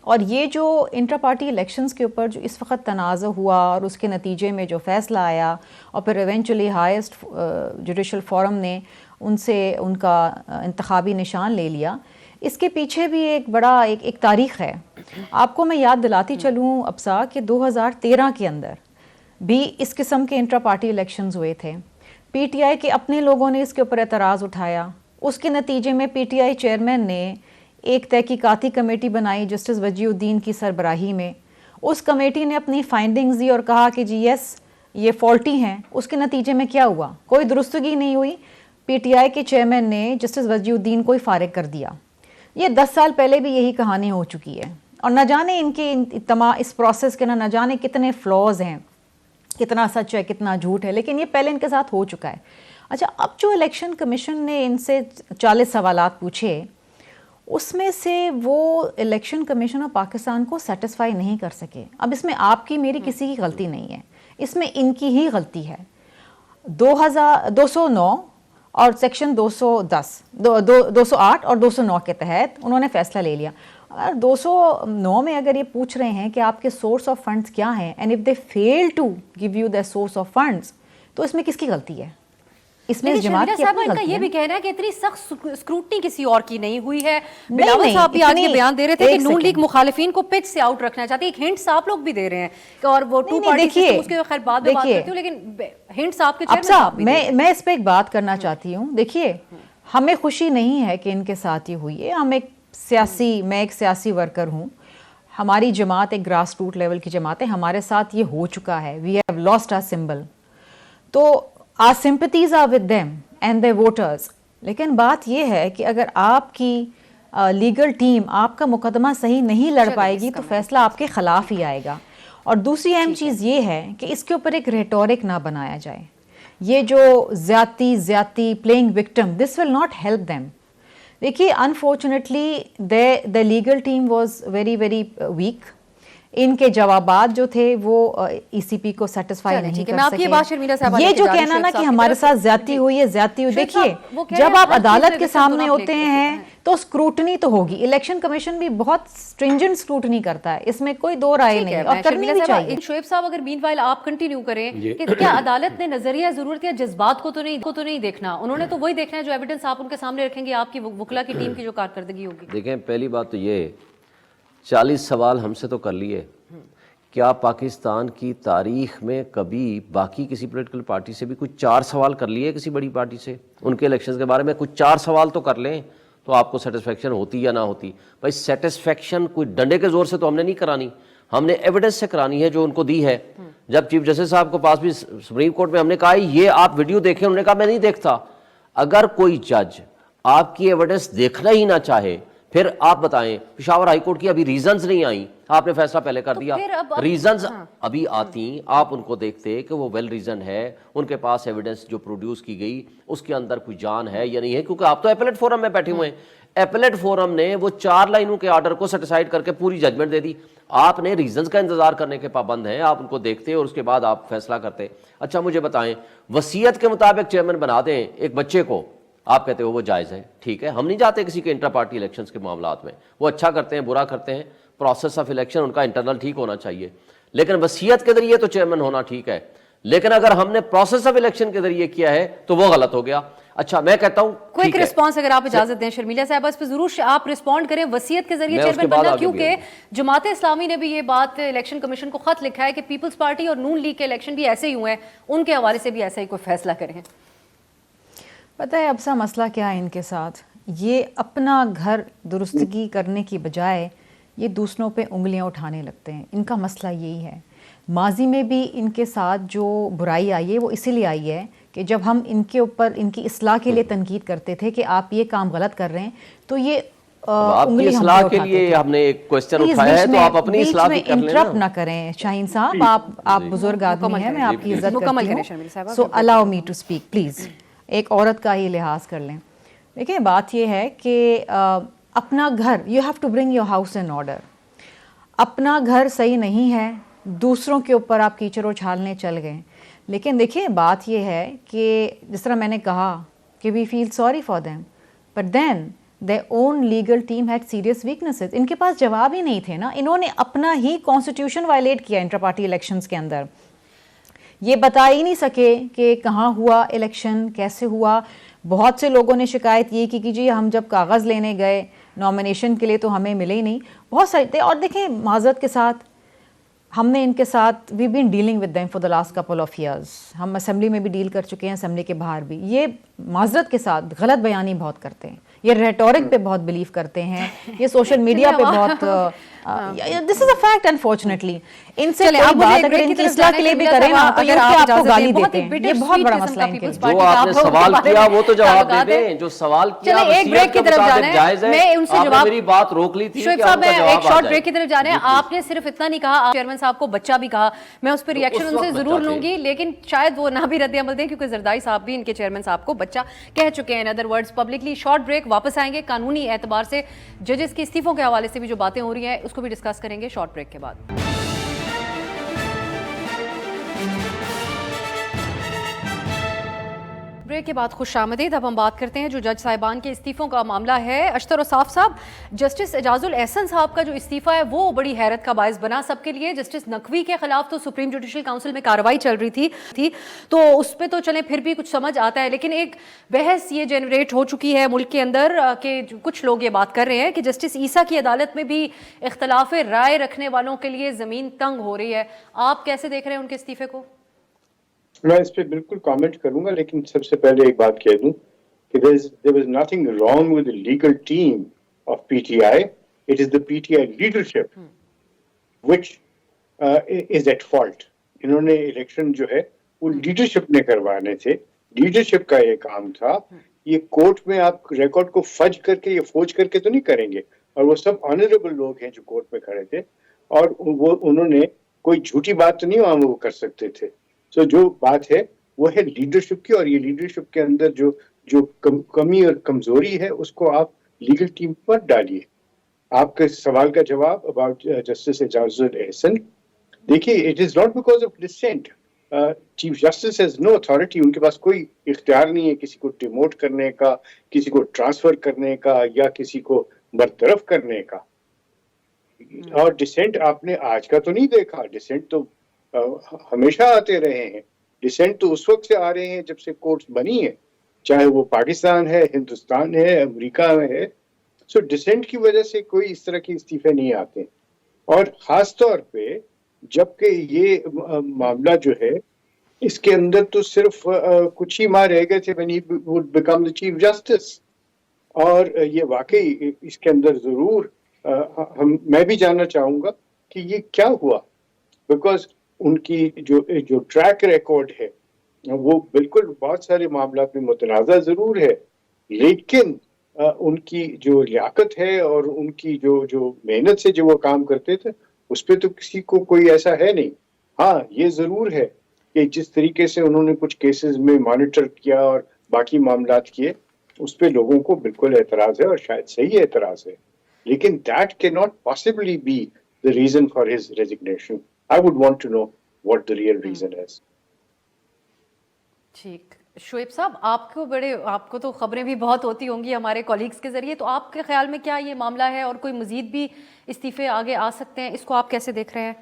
اور یہ جو انٹرا پارٹی الیکشنز کے اوپر جو اس وقت تنازع ہوا اور اس کے نتیجے میں جو فیصلہ آیا اور پھر ایونچولی ہائیسٹ جوڈیشل فورم نے ان سے ان کا انتخابی نشان لے لیا, اس کے پیچھے بھی ایک بڑا ایک تاریخ ہے. آپ کو میں یاد دلاتی چلوں ابسا کہ 2013 کے اندر بھی اس قسم کے انٹرا پارٹی الیکشنز ہوئے تھے. پی ٹی آئی کے اپنے لوگوں نے اس کے اوپر اعتراض اٹھایا, اس کے نتیجے میں پی ٹی آئی چیئرمین نے ایک تحقیقاتی کمیٹی بنائی جسٹس وجی الدین کی سربراہی میں. اس کمیٹی نے اپنی فائنڈنگز دی اور کہا کہ جی یس یہ فالٹی ہیں. اس کے نتیجے میں کیا ہوا, کوئی درستگی نہیں ہوئی, پی ٹی آئی کے چیئرمین نے جسٹس وجی الدین کو ہی فارغ کر دیا. یہ 10 سال پہلے بھی یہی کہانی ہو چکی ہے, اور نہ جانے ان کے اس پروسیس کے نہ جانے کتنے فلاز ہیں, کتنا سچ ہے کتنا جھوٹ ہے, لیکن یہ پہلے ان کے ساتھ ہو چکا ہے. اچھا, اب جو الیکشن کمیشن نے ان سے 40 سوالات پوچھے, اس میں سے وہ الیکشن کمیشن آف پاکستان کو سیٹسفائی نہیں کر سکے. اب اس میں آپ کی میری کسی کی غلطی نہیں ہے, اس میں ان کی ہی غلطی ہے. 209 اور سیکشن 210 208 اور 209 کے تحت انہوں نے فیصلہ لے لیا. 209 میں اگر یہ پوچھ رہے ہیں کہ آپ کے سورس آف فنڈز کیا ہیں, and if they fail to give you the source of funds, تو اس میں کس کی غلطی ہے؟ اس میں جماعت کی اپنی غلطی ہے. یہ بھی کہنا ہے کہ اتنی سخت اسکروٹنی کسی اور کی نہیں ہوئی ہے. بلاول صاحب بھی آج یہ بیان دے رہے تھے کہ نون لیگ مخالفین کو پچ سے آؤٹ رکھنا چاہتی ہے. ایک ہنٹس آپ لوگ بھی دے رہے ہیں اور وہ ٹو پارٹی سسٹم, اس کے خیر بعد میں بات کرتی ہوں, لیکن ہنٹس آپ کے چیئرمین صاحب بھی. میں اس پہ ایک بات کرنا چاہتی ہوں. دیکھیے ہمیں خوشی نہیں ہے کہ ان کے ساتھ یہ ہوئی ہے. میں ایک سیاسی ورکر ہوں, ہماری جماعت ایک گراس روٹ لیول کی جماعت ہے, ہمارے ساتھ یہ ہو چکا ہے. We have lost our symbol, تو our sympathies are with them and their voters. لیکن بات یہ ہے کہ اگر آپ کی لیگل ٹیم آپ کا مقدمہ صحیح نہیں لڑ پائے گی تو فیصلہ آپ کے خلاف ہی آئے گا. اور دوسری اہم چیز یہ ہے کہ اس کے اوپر ایک ریٹورک نہ بنایا جائے. یہ جو زیادتی playing victim, this will not help them. دیکھیے unfortunately the legal team was very very weak. ان کے جوابات جو تھے وہ ای سی پی کو سیٹسفائی نہیں کر سکے. یہ جو کہنا نا کہ ہمارے ساتھ زیادتی ہوئی ہے, دیکھیے جب آپ عدالت کے سامنے ہوتے ہیں تو اسکروٹنی تو ہوگی. الیکشن کمیشن بھی بہت اسٹرنجنٹ اسکروٹنی کرتا ہے, اس میں کوئی دو رائے نہیں, اور کرنی بھی چاہیے. شعیب صاحب اگر مین وائل آپ کنٹینیو کریں کہ کیا عدالت نے نظریہ ضرورت یا جذبات کو تو نہیں دیکھنا, انہوں نے تو وہی دیکھنا ہے جو ایویڈنس آپ ان کے سامنے رکھیں گے, آپ کی وکلا کی ٹیم کی جو کارکردگی ہوگی. دیکھیں پہلی بات تو یہ 40 سوال ہم سے تو کر لیے, کیا پاکستان کی تاریخ میں کبھی باقی کسی پولیٹیکل پارٹی سے بھی کچھ 4 سوال کر لیے کسی بڑی پارٹی سے ان کے الیکشنز کے بارے میں؟ کچھ 4 سوال تو کر لیں تو آپ کو سیٹسفیکشن ہوتی یا نہ ہوتی. بھائی سیٹسفیکشن کوئی ڈنڈے کے زور سے تو ہم نے نہیں کرانی, ہم نے ایویڈنس سے کرانی ہے جو ان کو دی ہے. جب چیف جسٹس صاحب کو پاس بھی سپریم کورٹ میں ہم نے کہا یہ آپ ویڈیو دیکھیں, انہوں نے کہا میں نہیں دیکھتا. اگر کوئی جج آپ کی ایویڈنس دیکھنا ہی نہ چاہے پھر آپ بتائیں, پشاور ہائی کورٹ کی ابھی ریزنز نہیں آئیں, آپ نے فیصلہ پہلے کر دیا. ریزنز ابھی آتی, آپ ان کو دیکھتے کہ وہ ویل ریزن ہے, ان کے پاس ایویڈنس جو پروڈیوس کی گئی اس کے اندر کوئی جان ہے یا نہیں ہے, کیونکہ آپ تو ایپلیٹ فورم میں بیٹھے ہوئے ہیں. ایپلیٹ فورم نے وہ 4 لائنوں کے آرڈر کو سیٹیسفائیڈ کر کے پوری ججمنٹ دے دی. آپ نے ریزنز کا انتظار کرنے کے پابند ہیں, آپ ان کو دیکھتے اور اس کے بعد آپ فیصلہ کرتے. اچھا مجھے بتائیں, وصیت کے مطابق چیئرمین بنا دیں ایک بچے کو, آپ کہتے ہو وہ جائز ہے, ٹھیک ہے, ہم نہیں جاتے کسی کے انٹرا پارٹی الیکشنز کے معاملات میں, وہ اچھا کرتے ہیں برا کرتے ہیں, پروسیس آف الیکشن ان کا انٹرنل ٹھیک ہونا چاہیے, لیکن وصیت کے ذریعے تو چیئرمین ہونا ٹھیک ہے. لیکن اگر ہم نے پروسیس آف الیکشن کے ذریعے کیا ہے تو وہ غلط ہو گیا. اچھا میں کہتا ہوں کوئک رسپانس اگر آپ اجازت دیں شرمیلا صاحب, اس پہ ضرور آپ رسپونڈ کریں. وصیت کے ذریعے چیئرمین بننا, کیونکہ جماعت اسلامی نے بھی یہ بات الیکشن کمیشن کو خط لکھا ہے کہ پیپلز پارٹی اور نون لیگ کے الیکشن بھی ایسے ہی ہوئے ہیں, ان کے حوالے سے بھی ایسا ہی کوئی فیصلہ کریں. پتہ ہے اب سا مسئلہ کیا ہے ان کے ساتھ, یہ اپنا گھر درستگی کرنے کی بجائے یہ دوسروں پہ انگلیاں اٹھانے لگتے ہیں. ان کا مسئلہ یہی ہے. ماضی میں بھی ان کے ساتھ جو برائی آئی ہے وہ اسی لیے آئی ہے کہ جب ہم ان کے اوپر ان کی اصلاح کے لیے تنقید کرتے تھے کہ آپ یہ کام غلط کر رہے ہیں تو یہ آپ کی اصلاح کے لیے ہم نے ایک کوسچن اٹھایا ہے تو آپ اپنی اصلاح بھی کر لیں. انٹرپٹ نہ کریں شاہین صاحب, آپ بزرگ آدمی ہیں, میں آپ کی عزت کرتی ہوں, سو الاؤ می ٹو اسپیک پلیز. ایک عورت کا ہی لحاظ کر لیں. دیکھیں بات یہ ہے کہ اپنا گھر, you have to bring your house in order. اپنا گھر صحیح نہیں ہے, دوسروں کے اوپر آپ کیچڑ اچھالنے چل گئے. لیکن دیکھیں بات یہ ہے کہ جس طرح میں نے کہا کہ we feel sorry for them, but then their own legal team had serious weaknesses. ان کے پاس جواب ہی نہیں تھے نا, انہوں نے اپنا ہی کانسٹیٹیوشن وائلیٹ کیا انٹر پارٹی الیکشنز کے اندر. یہ بتا ہی نہیں سکے کہ کہاں ہوا الیکشن, کیسے ہوا. بہت سے لوگوں نے شکایت یہ کی کہ جی ہم جب کاغذ لینے گئے نامینیشن کے لیے تو ہمیں ملے ہی نہیں. بہت سارے تھے. اور دیکھیں معذرت کے ساتھ ہم نے ان کے ساتھ we been dealing with them for the last couple of years. ہم اسمبلی میں بھی ڈیل کر چکے ہیں, اسمبلی کے باہر بھی. یہ معذرت کے ساتھ غلط بیانی بہت کرتے ہیں, یہ ریٹورک پہ بہت بلیو کرتے ہیں, یہ سوشل میڈیا پہ بہت, دس از اے فیکٹ انفارچونیٹلی. ان سے کوئی بات اگر ان کی اصلاح کے لیے بھی کریں نا تو یہ آپ کو گالی دیتے ہیں. یہ بہت بڑا مسئلہ ہے ان کے. جو آپ نے سوال کیا وہ تو جواب دے دیں, جو سوال کیا ایک بریک کی طرف جانا ہے. میں ان سے جواب, میری بات روک لی تھی. شعیب صاحب میں ایک شارٹ بریک کی طرف جانا ہے. آپ نے صرف اتنا نہیں کہا, چیئرمین صاحب کو بچہ بھی کہا, میں اس پہ ریئیکشن ان سے ضرور لوں گی, لیکن شاید وہ نہ بھی رد عمل دیں کیونکہ زرداری صاحب بھی ان کے چیئرمین صاحب کو بچہ کہہ چکے ہیں, in other words publicly. Short break, واپس آئیں گے. قانونی اعتبار سے ججز کے استعفوں کے حوالے سے بھی جو باتیں ہو رہی ہیں اس کو بھی ڈسکس کریں گے شارٹ بریک کے بعد. بریک کے بعد خوش آمدید. اب ہم بات کرتے ہیں جو جج صاحبان کے استعفوں کا معاملہ ہے. اشتر وصاف صاحب, جسٹس اعجاز الاحسن صاحب کا جو استعفیٰ ہے وہ بڑی حیرت کا باعث بنا سب کے لیے. جسٹس نقوی کے خلاف تو سپریم جوڈیشل کاؤنسل میں کارروائی چل رہی تھی تو اس پہ تو چلیں پھر بھی کچھ سمجھ آتا ہے, لیکن ایک بحث یہ جنریٹ ہو چکی ہے ملک کے اندر کہ کچھ لوگ یہ بات کر رہے ہیں کہ جسٹس عیسیٰ کی عدالت میں بھی اختلاف رائے رکھنے والوں کے لیے زمین تنگ ہو رہی ہے. آپ کیسے دیکھ رہے ہیں ان کے استعفے کو؟ میں اس پہ بالکل کامنٹ کروں گا, لیکن سب سے پہلے ایک بات کہہ دوں کہ there was nothing wrong with the legal team of PTI. It is the PTI leadership which is at fault. انہوں نے الیکشن جو ہے وہ لیڈرشپ نے کروانے تھے. لیڈرشپ کا یہ کام تھا یہ کورٹ میں آپ ریکارڈ کو فج کر کے یا فوج کر کے تو نہیں کریں گے. اور وہ سب آنریبل لوگ ہیں جو کورٹ میں کھڑے تھے, اور وہ انہوں نے کوئی جھوٹی بات تو نہیں وہاں وہ کر سکتے تھے. سو جو بات ہے وہ ہے لیڈرشپ کی, اور یہ لیڈرشپ کے اندر جو کمی اور کمزوری ہے اس کو آپ لیگل ٹیم پر ڈالیے. آپ کے سوال کا جواب اباؤٹ جسٹس اعجاز الاحسن, دیکھیے it is not because of dissent. Chief justice has no authority, ان کے پاس کوئی اختیار نہیں ہے کسی کو ڈیموٹ کرنے کا, کسی کو ٹرانسفر کرنے کا, یا کسی کو برطرف کرنے کا. اور ڈسینٹ آپ نے آج کا تو نہیں دیکھا, ڈسینٹ تو ہمیشہ آتے رہے ہیں. ڈسینٹ تو اس وقت سے آ رہے ہیں جب سے کورٹس بنی ہیں, چاہے وہ پاکستان ہے, ہندوستان ہے, امریکہ میں ہے. سو ڈسینٹ کی وجہ سے کوئی اس طرح کے استعفے نہیں آتے. اور خاص طور پہ جبکہ یہ معاملہ جو ہے اس کے اندر تو صرف کچھ ہی ماہ رہ گئے تھے when he would become the chief justice. اور یہ واقعی اس کے اندر ضرور میں بھی جاننا چاہوں گا کہ یہ کیا ہوا, بیکاز ان کی جو ٹریک ریکارڈ ہے وہ بالکل بہت سارے معاملات میں متنازع ضرور ہے, لیکن ان کی جو لیاقت ہے اور ان کی جو محنت سے جو وہ کام کرتے تھے اس پہ تو کسی کو کوئی ایسا ہے نہیں. ہاں یہ ضرور ہے کہ جس طریقے سے انہوں نے کچھ کیسز میں مانیٹر کیا اور باقی معاملات کیے اس پہ لوگوں کو بالکل اعتراض ہے, اور شاید صحیح اعتراض ہے, لیکن that cannot possibly be the reason for his resignation. I would want to know what the real reason is. ٹھیک, شعیب صاحب آپ کو تو خبریں بھی بہت ہوتی ہوں گی ہمارے کولیگز کے ذریعے, تو آپ کے خیال میں کیا یہ معاملہ ہے اور کوئی مزید بھی استعفے آگے آ سکتے ہیں؟ اس کو آپ کیسے دیکھ رہے ہیں؟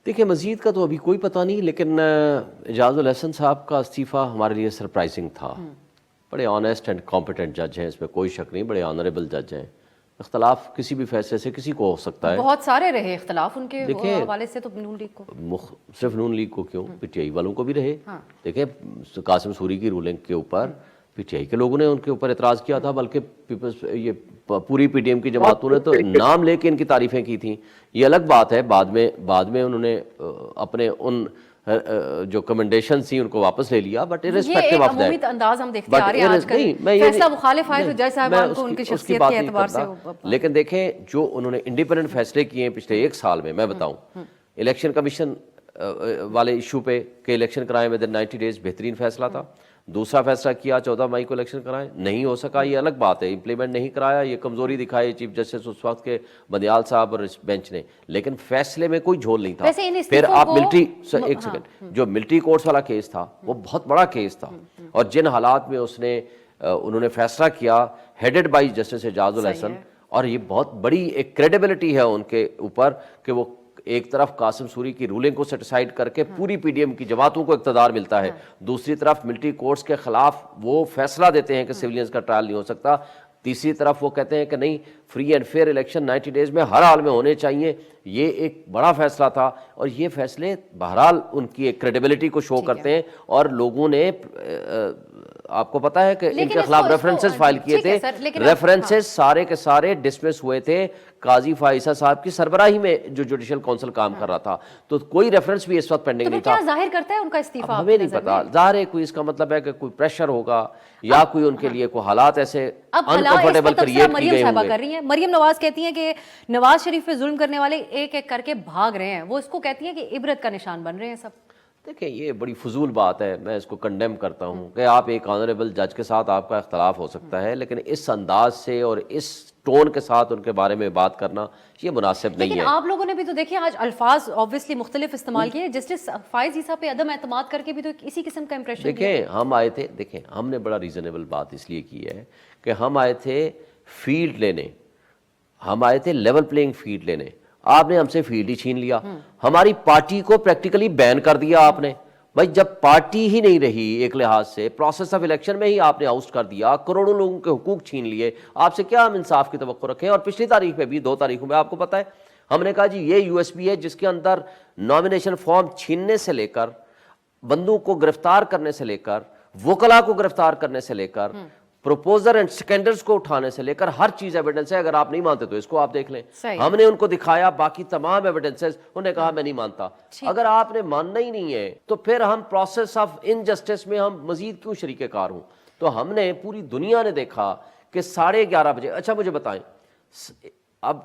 دیکھیں مزید کا تو ابھی کوئی پتہ نہیں, لیکن اعجاز الاحسن صاحب کا استعفیٰ ہمارے لیے سرپرائزنگ تھا. بڑے آنیسٹ اینڈ کمپیٹنٹ جج ہیں, اس میں کوئی شک نہیں, بڑے آنریبل جج ہیں. اختلاف کسی بھی فیصلے سے کسی کو ہو سکتا ہے, بہت سارے رہے اختلاف ان کے حوالے سے, تو نون لیگ کو صرف نون لیگ کو کیوں, پی ٹی آئی والوں کو بھی رہے. دیکھیں قاسم سوری کی رولنگ کے اوپر پی ٹی آئی کے لوگوں نے ان کے اوپر اعتراض کیا تھا, بلکہ یہ پوری پی ڈی ایم کی جماعتوں نے تو نام لے کے ان کی تعریفیں کی تھیں. یہ الگ بات ہے, بعد میں انہوں نے اپنے ان جو کمنڈیشن تھی ان کو واپس لے لیا, بٹ irrespective of that, عمومی انداز ہم دیکھتے آ رہے ہیں آج کل, فیصلہ مخالف آئے تو جج صاحبان کو ان کی شخصیت کے اعتبار سے. لیکن دیکھیں جو انہوں نے انڈیپینڈنٹ فیصلے کیے ہیں پچھلے ایک سال میں بتاؤں, الیکشن کمیشن والے ایشو پہ کہ الیکشن کرائیں ود ان 90 days, بہترین فیصلہ تھا. دوسرا فیصلہ کیا 14 مئی کو الیکشن کرائیں, نہیں ہو سکا, یہ الگ بات ہے, امپلیمنٹ نہیں کرایا, یہ کمزوری دکھائی چیف جسٹس اس وقت کے بندیال صاحب اور اس بینچ نے, لیکن فیصلے میں کوئی جھول نہیں تھا. پھر آپ ملٹری, ایک سیکنڈ, جو ملٹری کورٹس والا کیس تھا وہ بہت بڑا کیس تھا, اور جن حالات میں انہوں نے فیصلہ کیا headed by justice Ijaz ul Ahsan, اور یہ بہت بڑی ایک کریڈیبلٹی ہے ان کے اوپر کہ وہ ایک طرف قاسم سوری کی رولنگ کو سیٹسفائیڈ کر کے پوری پی ڈی ایم کی جماعتوں کو اقتدار ملتا ہے, دوسری طرف ملٹری کورٹس کے خلاف وہ فیصلہ دیتے ہیں کہ سویلینز کا ٹرائل نہیں ہو سکتا, تیسری طرف وہ کہتے ہیں کہ نہیں free and fair election 90 days میں ہر حال میں ہونے چاہیے. یہ ایک بڑا فیصلہ تھا, اور یہ فیصلے بہرحال ان کی ایک کریڈیبلٹی کو شو کرتے ہیں, اور لوگوں نے آپ کو پتا ہے کہ ان کے خلاف ریفرنسز فائل کیے تھے, ریفرنسز سارے کے سارے ڈسمس ہوئے تھے قاضی فائزہ صاحب کی سربراہی میں جو جوڈیشل کونسل کام کر رہا تھا, تو کوئی ریفرنس بھی اس وقت پینڈنگ نہیں تھا. کیا ظاہر کرتا ہے ان کا استعفیٰ؟ ہمیں نہیں پتا, ظاہر ہے کوئی اس کا مطلب ہے کہ کوئی پریشر ہوگا یا کوئی ان کے لیے کوئی حالات ایسے انکمفرٹیبل کریٹ کی گئے ہوں گے. مریم نواز کہتی ہیں کہ نواز شریف پہ ظلم کرنے والے ایک ایک کر کے بھاگ رہے ہیں, وہ اس کو کہتی ہیں کہ عبرت کا نشان بن رہے ہیں سب. دیکھیں یہ بڑی فضول بات ہے, میں اس کو کنڈیم کرتا ہوں کہ آپ ایک آنریبل جج کے ساتھ آپ کا اختلاف ہو سکتا ہے, لیکن اس انداز سے اور اس ٹون کے ساتھ ان کے بارے میں بات کرنا یہ مناسب نہیں ہے. لیکن آپ لوگوں نے بھی تو دیکھیں آج الفاظ obviously مختلف استعمال کیے, جسٹس فائز عیسیٰ پہ عدم اعتماد کر کے بھی تو اسی قسم کا امپریشن. دیکھیں ہم آئے تھے, دیکھیں ہم نے بڑا ریزنیبل بات اس لیے کی ہے کہ ہم آئے تھے فیلڈ لینے, ہم آئے تھے لیول پلینگ فیلڈ لینے. آپ نے ہم سے فیلڈ ہی چھین لیا, ہماری پارٹی کو پریکٹیکلی بین کر دیا آپ نے. بھائی جب پارٹی ہی نہیں رہی ایک لحاظ سے, پروسیس آف الیکشن میں ہی آپ نے آؤسٹ کر دیا, کروڑوں لوگوں کے حقوق چھین لیے, آپ سے کیا ہم انصاف کی توقع رکھیں. اور پچھلی تاریخ پہ بھی 2 تاریخوں میں آپ کو پتا ہے ہم نے کہا جی یہ یو ایس پی ہے جس کے اندر نامینیشن فارم چھیننے سے لے کر, بندوں کو گرفتار کرنے سے لے کر, وکلاء کو گرفتار کرنے سے لے کر, پروپوزر اینڈ سیکنڈرز کو اٹھانے سے لے کر ہر چیز ایویڈنس ہے. اگر آپ نہیں مانتے تو اس کو آپ دیکھ لیں. ہم نے ان کو دکھایا باقی تمام ایویڈنسز, انہوں نے کہا میں نہیں مانتا. اگر آپ نے ماننا ہی نہیں ہے تو پھر ہم پروسیس آف انجسٹس میں ہم مزید کیوں شریک کار ہوں. تو ہم نے پوری دنیا نے دیکھا کہ 11:30 بجے. اچھا مجھے بتائیں, اب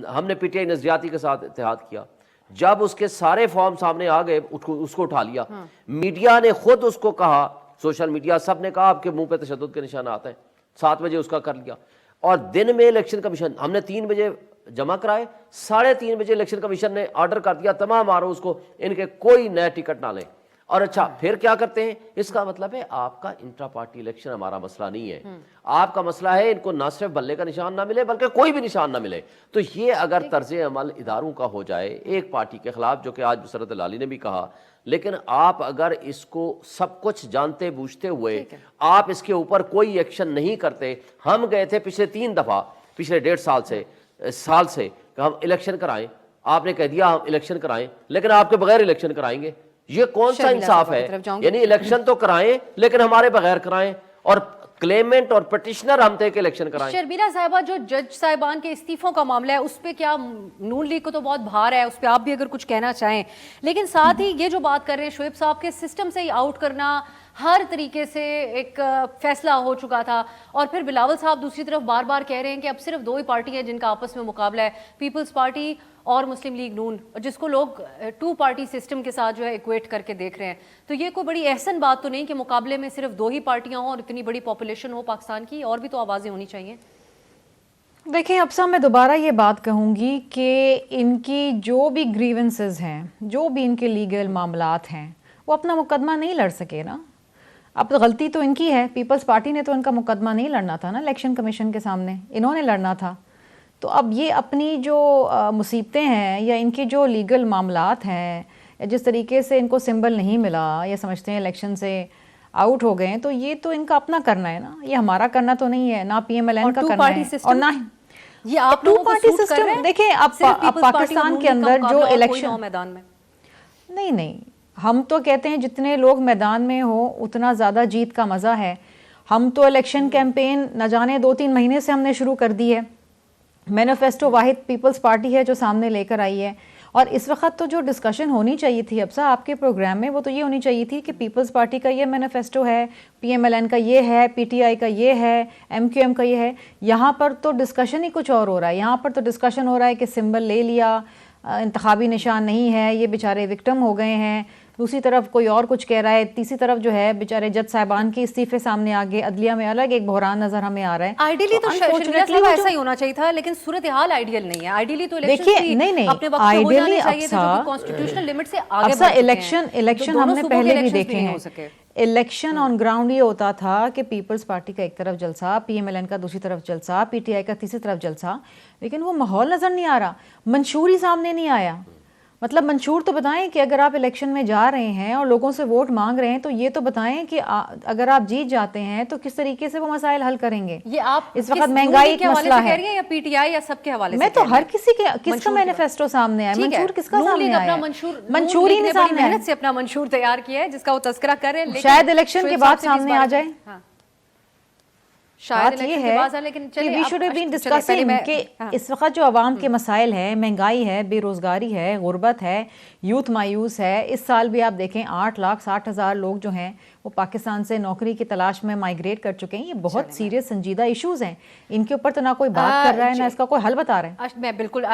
ہم نے پی ٹی آئی نظریاتی کے ساتھ اتحاد کیا, جب اس کے سارے فارم سامنے آ گئے اس کو اٹھا لیا. میڈیا نے خود اس کو کہا, سوشل میڈیا سب نے کہا آپ کے منہ پہ تشدد کے نشانات ہیں. 7 بجے اس کا کر لیا, اور دن میں الیکشن کمیشن, ہم نے 3 بجے جمع کرائے, 3:30 بجے الیکشن کمیشن نے آرڈر کر دیا تمام آر اوز کو ان کے کوئی نئے ٹکٹ نہ لیں. اور اچھا پھر کیا کرتے ہیں, اس کا مطلب ہے آپ کا انٹرا پارٹی الیکشن ہمارا مسئلہ نہیں ہے, آپ کا مسئلہ ہے ان کو نہ صرف بلے کا نشان نہ ملے بلکہ کوئی بھی نشان نہ ملے. تو یہ اگر طرز عمل اداروں کا ہو جائے ایک پارٹی کے خلاف, جو کہ آج مسرت لالی نے بھی کہا, لیکن آپ اگر اس کو سب کچھ جانتے بوجھتے ہوئے آپ اس کے اوپر کوئی ایکشن نہیں کرتے. ہم گئے تھے پچھلے 3 دفعہ پچھلے 1.5 سال سے کہ ہم الیکشن کرائیں, آپ نے کہہ دیا ہم الیکشن کرائیں لیکن آپ کے بغیر الیکشن کرائیں گے. یہ کون سا انصاف ہے؟ یعنی الیکشن تو کرائیں لیکن ہمارے بغیر کرائیں, اور کلیمنٹ اور پٹیشنر ہم تھے کہ الیکشن کرائیں. شرمیلا صاحبہ, جو جج صاحبان کے استعفوں کا معاملہ ہے اس پہ کیا نون لیگ کو تو بہت بھار ہے, اس پہ آپ بھی اگر کچھ کہنا چاہیں, لیکن ساتھ ہی یہ جو بات کر رہے ہیں شعیب صاحب کے سسٹم سے ہی آؤٹ کرنا ہر طریقے سے ایک فیصلہ ہو چکا تھا, اور پھر بلاول صاحب دوسری طرف بار بار کہہ رہے ہیں کہ اب صرف 2 ہی پارٹی ہیں جن کا آپس میں مقابلہ ہے, پیپلز پارٹی اور مسلم لیگ نون, جس کو لوگ 2 پارٹی سسٹم کے ساتھ جو ہے ایکویٹ کر کے دیکھ رہے ہیں. تو یہ کوئی بڑی احسن بات تو نہیں کہ مقابلے میں صرف 2 ہی پارٹیاں ہوں اور اتنی بڑی پاپولیشن ہو پاکستان کی, اور بھی تو آوازیں ہونی چاہیے. دیکھیں ابسا, میں دوبارہ یہ بات کہوں گی کہ ان کی جو بھی گریونسز ہیں, جو بھی ان کے لیگل معاملات ہیں, وہ اپنا مقدمہ نہیں لڑ سکے نا. اب غلطی تو ان کی ہے, پیپلز پارٹی نے تو ان کا مقدمہ نہیں لڑنا تھا نا الیکشن کمیشن کے سامنے, انہوں نے لڑنا تھا. تو اب یہ اپنی جو مصیبتیں ہیں یا ان کے جو لیگل معاملات ہیں, یا جس طریقے سے ان کو سمبل نہیں ملا یا سمجھتے ہیں الیکشن سے آؤٹ ہو گئے ہیں, تو یہ تو ان کا اپنا کرنا ہے نا, یہ ہمارا کرنا تو نہیں ہے, نہ پی ایم ایل این کا کرنا ہے, اور نہ یہ آپ 2 پارٹی سسٹم. دیکھیں اب پاکستان کے اندر جو الیکشن میدان میں نہیں, ہم تو کہتے ہیں جتنے لوگ میدان میں ہو اتنا زیادہ جیت کا مزہ ہے. ہم تو الیکشن کیمپین نہ جانے 2-3 مہینے سے ہم نے شروع کر دی ہے. مینیفیسٹو واحد پیپلز پارٹی ہے جو سامنے لے کر آئی ہے, اور اس وقت تو جو ڈسکشن ہونی چاہیے تھی ابسا آپ کے پروگرام میں, وہ تو یہ ہونی چاہیے تھی کہ پیپلز پارٹی کا یہ مینیفیسٹو ہے, پی ایم ایل این کا یہ ہے, پی ٹی آئی کا یہ ہے, ایم کیو ایم کا یہ ہے. یہاں پر تو ڈسکشن ہی کچھ اور ہو رہا ہے. یہاں پر تو ڈسکشن ہو رہا ہے کہ سمبل لے لیا, انتخابی نشان نہیں ہے, یہ بیچارے وکٹم ہو گئے ہیں. دوسری طرف کوئی اور کچھ کہہ رہا ہے, تیسری طرف جو ہے بیچارے جج صاحبان کے استعفے سامنے آگے, عدلیہ میں الگ ایک بحران نظر ہمیں آ رہا ہے. آئیڈیلی تو شرمیلا صاحب ایسا ہی ہونا چاہیے تھا, لیکن صورتحال آئیڈیل نہیں ہے. آئیڈیلی تو الیکشن اپنے وقت پہ ہو جانے چاہیے تھے, جو کہ کانسٹیٹیوشنل لمٹ سے آگے بڑھ چکے ہیں. الیکشن ہم نے پہلے بھی دیکھے ہیں. الیکشن آن گراؤنڈ یہ ہوتا تھا کہ پیپلز پارٹی کا ایک طرف جلسہ, پی ایم ایل این کا دوسری طرف جلسہ, پی ٹی آئی کا تیسری طرف جلسہ, لیکن وہ ماحول نظر نہیں آ رہا, منشور ہی سامنے نہیں آیا. مطلب منشور تو بتائیں کہ اگر آپ الیکشن میں جا رہے ہیں اور لوگوں سے ووٹ مانگ رہے ہیں, تو یہ تو بتائیں کہ اگر آپ جیت جاتے ہیں تو کس طریقے سے وہ مسائل حل کریں گے. یہ آپ اس وقت مہنگائی ایک مسئلہ ہے, یا پی ٹی آئی یا سب کے حوالے سے؟ میں تو ہر کسی کے, کس کا مینیفیسٹو سامنے آیا, منشور کس کا سامنے آیا؟ منشور ہی نہیں سامنے آیا. محنت سے اپنا منشور تیار کیا ہے جس کا وہ تذکرہ کر رہے ہیں, شاید الیکشن کے بعد سامنے آ جائے. بات یہ ہے کہ we should have been discussing کہ اس وقت جو عوام کے مسائل ہیں, مہنگائی ہے, بے روزگاری ہے, غربت ہے, یوتھ مایوس ہے. اس سال بھی آپ دیکھیں 8,60,000 لوگ جو ہیں وہ پاکستان سے نوکری کی تلاش میں مائیگریٹ کر چکے ہیں. یہ بہت سیریس سنجیدہ ایشوز ہیں, ان کے اوپر تو نہ کوئی بات کر رہا ہے نہ اس کا کوئی حل بتا رہے ہیں. میں بالکل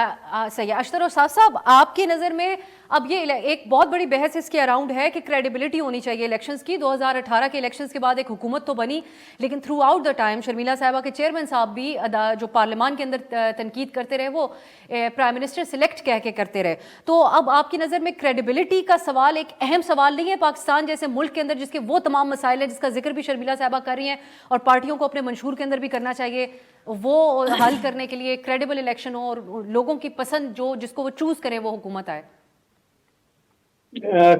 صحیح ہے. اشتر اور صاحب, آپ کی نظر میں اب یہ ایک بہت بڑی بحث اس کے اراؤنڈ ہے کہ کریڈیبلٹی ہونی چاہیے الیکشنز کی. 2018 کے الیکشنز کے بعد ایک حکومت تو بنی, لیکن through out the time Sharmila صاحبہ کے چیئرمین صاحب بھی جو پارلیمان کے اندر تنقید کرتے رہے, وہ پرائم منسٹر سلیکٹ کہہ کے کرتے رہے. تو اب آپ کی نظر میں کریڈیبلٹی کا سوال ایک اہم سوال نہیں ہے پاکستان جیسے ملک کے اندر, جس کے وہ تمام مسائل ہیں جس کا ذکر بھی شرمیلا صاحبہ کر رہی ہیں, اور پارٹیوں کو اپنے منشور کے اندر بھی کرنا چاہیے, وہ حل کرنے کے لیے کریڈیبل الیکشن ہو اور لوگوں کی پسند جس کو وہ چوز کریں وہ حکومت آئے؟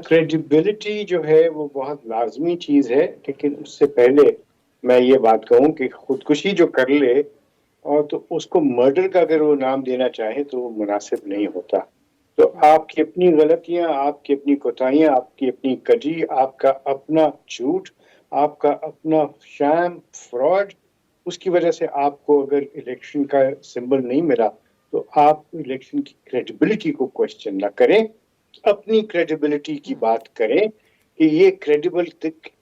کریڈیبلٹی جو ہے وہ بہت لازمی چیز ہے, لیکن اس سے پہلے میں یہ بات کہوں کہ خودکشی جو کر لے اور تو اس کو مرڈر کا اگر وہ نام دینا چاہے تو وہ مناسب نہیں ہوتا. تو آپ کی اپنی غلطیاں, آپ کی اپنی کوتاہیاں, آپ کی اپنی کجی, آپ کا اپنا جھوٹ, آپ کا اپنا شام, فراڈ, اس کی وجہ سے آپ کو اگر الیکشن کا سمبل نہیں ملا تو آپ الیکشن کی کریڈیبلٹی کو کوشچن نہ کریں, اپنی کریڈیبلٹی کی بات کریں کہ یہ کریڈیبل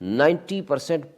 90%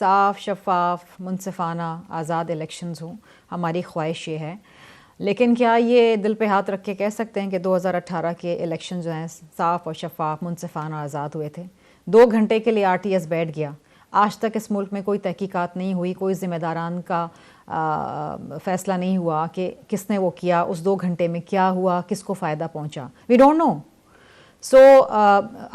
صاف شفاف منصفانہ آزاد الیکشنز ہوں، ہماری خواہش یہ ہے. لیکن کیا یہ دل پہ ہاتھ رکھ کے کہہ سکتے ہیں کہ 2018 کے الیکشن جو ہیں صاف اور شفاف منصفانہ آزاد ہوئے تھے؟ 2 گھنٹے کے لیے RTS بیٹھ گیا. آج تک اس ملک میں کوئی تحقیقات نہیں ہوئی، کوئی ذمہ داران کا فیصلہ نہیں ہوا کہ کس نے وہ کیا، اس 2 گھنٹے میں کیا ہوا، کس کو فائدہ پہنچا. We don't know. So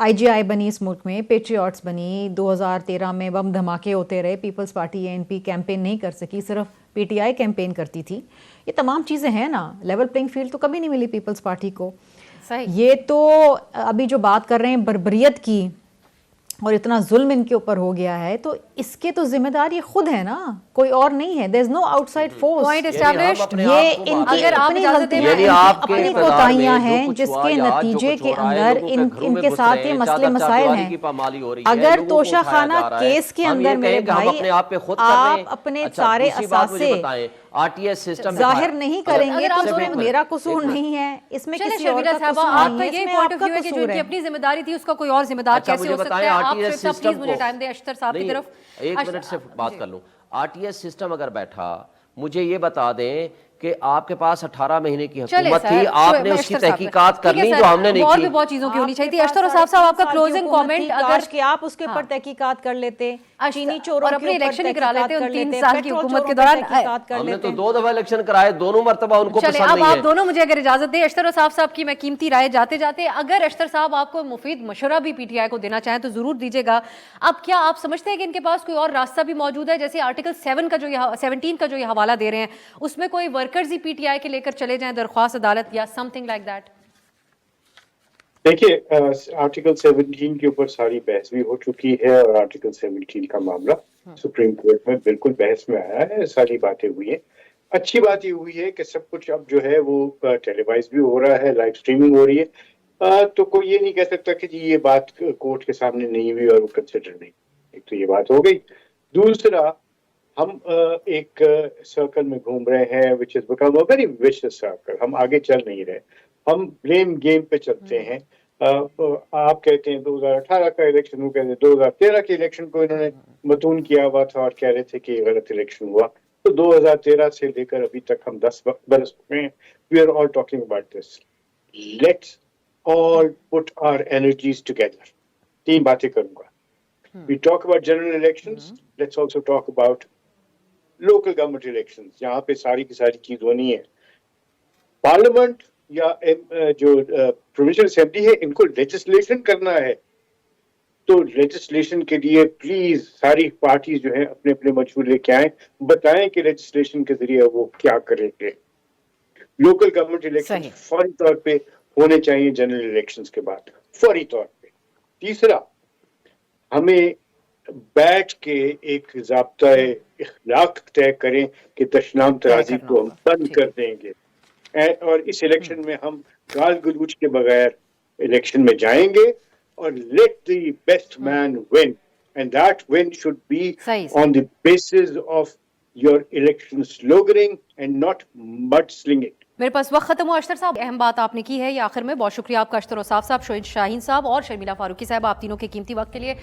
IGI بنی اس ملک میں، پیٹریاٹس بنی، 2013 میں بم دھماکے ہوتے رہے، پیپلز پارٹی ANP کیمپین نہیں کر سکی، صرف PTI کیمپین کرتی تھی. یہ تمام چیزیں ہیں نا. لیول پلینگ فیلڈ تو کبھی نہیں ملی پیپلز پارٹی کو. صحیح. یہ تو ابھی جو بات کر رہے ہیں بربریت کی اور اتنا ظلم ان کے اوپر ہو گیا ہے، تو اس کے تو ذمہ دار یہ خود ہے نا، کوئی اور نہیں ہے. There is no outside force. Point established. یہ ان کی اپنی غلطیاں، اپنی کوتاہیاں ہیں جس کے نتیجے کے اندر ان کے ساتھ یہ مسئلے مسائل ہیں. اگر توشہ خانہ کیس کے اندر میرے بھائی آپ اپنے سارے اثاثے RTS سسٹم ظاہر نہیں کریں گے تو میرا قصور نہیں ہے اس میں، کسی اور کا قصور نہیں ہے، اس میں آپ کا قصور ہے. اپنی ذمہ داری تھی، اس کا کوئی اور ذمہ دار کیسے ہو سکتا ہے؟ آپ پلیز مجھے ٹائم دیں اشتر صاحب کی طرف. 1 منٹ سے بات کر لوں. RTS سسٹم اگر بیٹھا، مجھے یہ بتا دیں کہ آپ کے پاس 18 مہینے کی حکومت تھی، آپ نے اس کی تحقیقات کر لی جو ہم نے نہیں کی. اور بھی بہت چیزوں کی ہونی چاہیے تھی. اشتر صاحب آپ کا کلوزنگ کامنٹ. اگر کہ آپ اس کے اوپر تحقیقات کر لیتے، چینی چوروں اور اپنے الیکشن ہی کرا لیتے ان 3 سال کی حکومت کے دوران. ہم نے تو 2 دفعہ الیکشن کرائے، دونوں مرتبہ ان کو پسند نہیں ہے. اب آپ دونوں مجھے اگر اجازت دیں، اشتر صاحب کی میں قیمتی رائے جاتے جاتے، اگر اشتر صاحب آپ کو مفید مشورہ بھی PTI کو دینا چاہیں تو ضرور دیجیے گا. اب کیا آپ سمجھتے ہیں کہ ان کے پاس کوئی اور راستہ بھی موجود ہے؟ جیسے آرٹیکل 17 کا جو یہ حوالہ دے رہے ہیں، اس میں کوئی ورکرز ہی PTI کے لے کر چلے جائیں درخواست عدالت یا سم تھنگ لائک دیٹ؟ دیکھیے، آرٹیکل 17 کے اوپر ساری بحث بھی ہو چکی ہے، اور آرٹیکل 17 کا معاملہ سپریم کورٹ میں بالکل بحث میں آیا ہے، ساری باتیں ہوئی ہیں. اچھی بات یہ ہوئی ہے کہ سب کچھ اب جو ہے وہ ٹیلی وائز بھی ہو رہا ہے، لائیو اسٹریمنگ ہو رہی ہے. تو کوئی یہ نہیں کہہ سکتا کہ جی یہ بات کورٹ کے سامنے نہیں ہوئی اور وہ کنسیڈر نہیں. ایک تو یہ بات ہو گئی. دوسرا، ہم ایک سرکل میں گھوم رہے ہیں which has become a very vicious circle. ہم آگے چل نہیں رہے، ہم بلیم گیم پہ چلتے ہیں. آپ کہتے ہیں 2018 کا الیکشن، وہ کہتے ہیں 2013 کے الیکشن کو انہوں نے متون کیا ہوا تھا اور کہہ رہے تھے کہ یہ غلط الیکشن ہوا. تو 2013 سے لے کر ابھی تک ہم 10 برس ہو گئے ہیں. We are all talking about this. Let's all put our energies together. 3 باتیں کروں گا. We talk about general elections. Let's also talk about local government elections. یہاں پہ ساری کی ساری چیز ہونی ہے. پارلیمنٹ یا جو پروونشل اسمبلی ہے، ان کو لیجسلیشن کرنا ہے. تو لیجسلیشن کے لیے پلیز ساری پارٹیز جو ہیں اپنے اپنے منشور لے کے آئیں، بتائیں کہ لیجسلیشن کے ذریعے وہ کیا کریں گے. لوکل گورنمنٹ الیکشن فوری طور پہ ہونے چاہیے جنرل الیکشنز کے بعد، فوری طور پہ. تیسرا، ہمیں بیٹھ کے ایک ضابطۂ اخلاق طے کریں کہ دشنام ترازی کو ہم بند کر دیں گے، اور اس الیکشن میں ہم گال گلوچ کے بغیر الیکشن میں جائیں گے. اور let the best man win, and that win should be on the basis of your election sloganing and not mudslinging. میرے پاس وقت ختم ہوا. اشتر صاحب، اہم بات آپ نے کی ہے یہ آخر میں. بہت شکریہ آپ کا اشتر اوصاف صاحب، شوہین شاہین صاحب اور شرمیلا فاروقی صاحب، آپ تینوں کے قیمتی وقت کے لیے.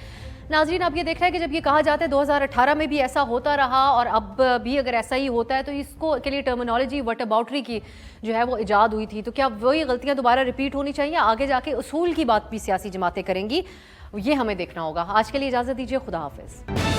ناظرین، اب یہ دیکھ رہے ہیں کہ جب یہ کہا جاتا ہے 2018 میں بھی ایسا ہوتا رہا اور اب بھی اگر ایسا ہی ہوتا ہے تو اس کو کے لیے ٹرمینالوجی وٹ اباؤٹری کی جو ہے وہ ایجاد ہوئی تھی، تو کیا وہی غلطیاں دوبارہ ریپیٹ ہونی چاہیے؟ آگے جا کے اصول کی بات بھی سیاسی جماعتیں کریں گی، یہ ہمیں دیکھنا ہوگا. آج کے لیے اجازت دیجیے، خدا حافظ.